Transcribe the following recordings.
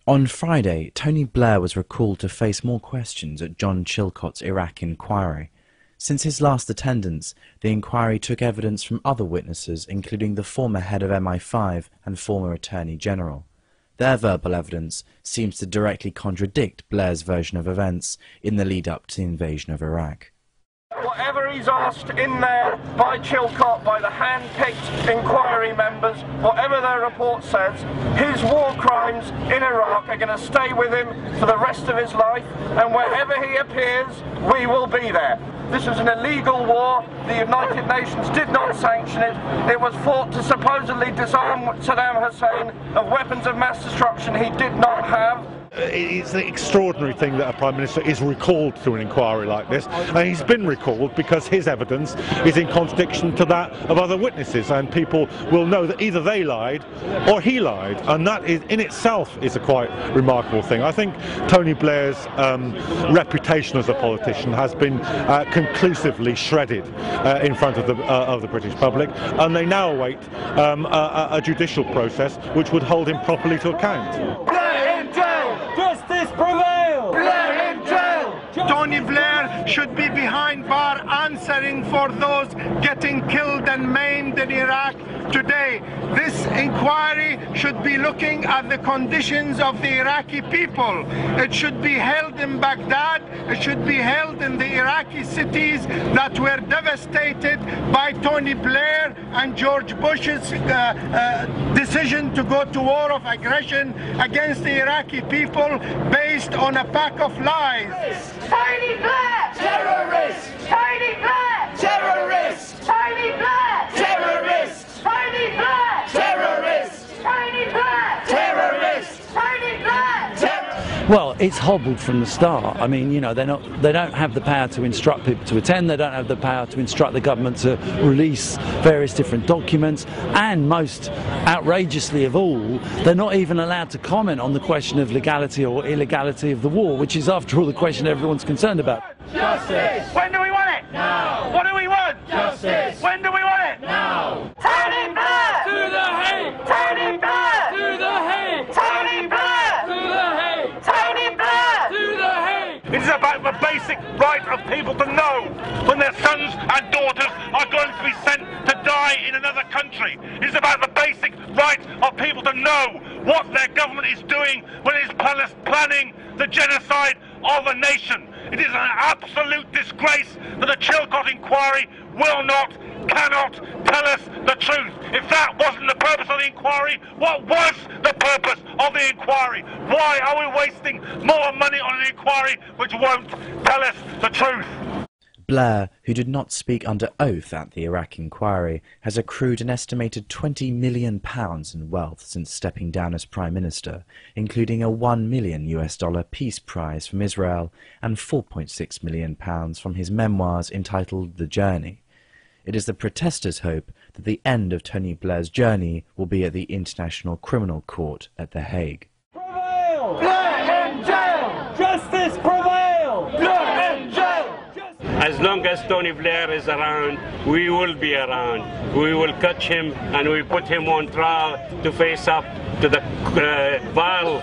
On Friday, Tony Blair was recalled to face more questions at John Chilcot's Iraq inquiry. Since his last attendance, the inquiry took evidence from other witnesses, including the former head of MI5 and former Attorney General. Their verbal evidence seems to directly contradict Blair's version of events in the lead-up to the invasion of Iraq. Whatever he's asked in there by Chilcot, by the hand-picked inquiry members, whatever their report says, his war crimes in Iraq are going to stay with him for the rest of his life, and wherever he appears, we will be there. This was an illegal war. The United Nations did not sanction it. It was fought to supposedly disarm Saddam Hussein of weapons of mass destruction he did not have. It's an extraordinary thing that a Prime Minister is recalled to an inquiry like this, and he's been recalled because his evidence is in contradiction to that of other witnesses, and people will know that either they lied or he lied, and that is, in itself is a quite remarkable thing. I think Tony Blair's reputation as a politician has been conclusively shredded in front of the British public, and they now await a judicial process which would hold him properly to account. Justice prevail! Blair in jail! Tony Blair should be behind bar answering for those getting killed and maimed in Iraq today. This inquiry should be looking at the conditions of the Iraqi people. It should be held in Baghdad. It should be held in the Iraqi cities that were devastated by Tony Blair and George Bush's decision to go to war of aggression against the Iraqi people based on a pack of lies. Tony Blair! Terrorists! Tony Blair! Terrorists! Tony Blair! Terrorists! Tony Blair! Terrorists! Tony Blair! Terrorists! Tony Blair! Well, it's hobbled from the start. I mean, you know, they don't have the power to instruct people to attend. They don't have the power to instruct the government to release various different documents. And most outrageously of all, they're not even allowed to comment on the question of legality or illegality of the war, which is, after all, the question everyone's concerned about. Justice! When do we want it? Now! What do we want? Justice! When do we want it? Now! Tony Blair! To the Hague! Tony Blair! To the Hague! Tony Blair! To the Hague! Tony Blair! To the Hague! It is about the basic right of people to know when their sons and daughters are going to be sent to die in another country. It is about the basic right of people to know what their government is doing when it is planning the genocide of a nation. It is an absolute disgrace that the Chilcot inquiry will not, cannot tell us the truth. If that wasn't the purpose of the inquiry, what was the purpose of the inquiry? Why are we wasting more money on an inquiry which won't tell us the truth? Blair, who did not speak under oath at the Iraq inquiry, has accrued an estimated £20 million in wealth since stepping down as Prime Minister, including a $1 million peace prize from Israel and £4.6 million from his memoirs entitled The Journey. It is the protesters' hope that the end of Tony Blair's journey will be at the International Criminal Court at The Hague. Prevail! Blair in jail! Justice prevail! Blair in jail! As long as Tony Blair is around, we will be around. We will catch him and we put him on trial to face up to the vile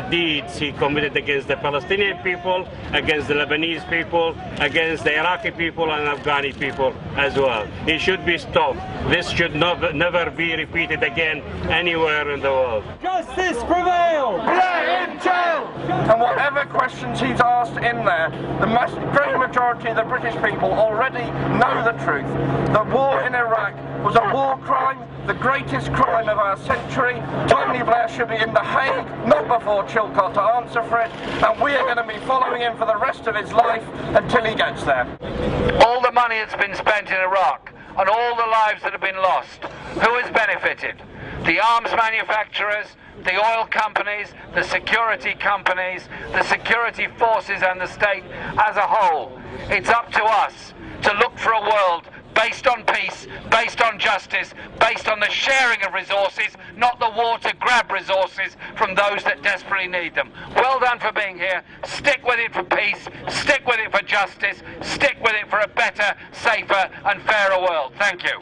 deeds he committed against the Palestinian people, against the Lebanese people, against the Iraqi people and Afghani people as well. He should be stopped. This should never be repeated again anywhere in the world. Justice prevail! Blair in jail! And whatever questions he's asked in there, the great majority of the British people already know the truth. The war in Iraq was a war crime, the greatest crime of our century. Tony Blair should be in The Hague, not before Chilcot, to answer for it, and we are going to be following him for the rest of his life until he gets there. All the money that's been spent in Iraq and all the lives that have been lost, who has benefited? The arms manufacturers, the oil companies, the security companies, the security forces and the state as a whole. It's up to us to look for a world based on peace, based on justice, based on the sharing of resources, not the war to grab resources from those that desperately need them. Well done for being here. Stick with it for peace, stick with it for justice, stick with it for a better, safer and fairer world. Thank you.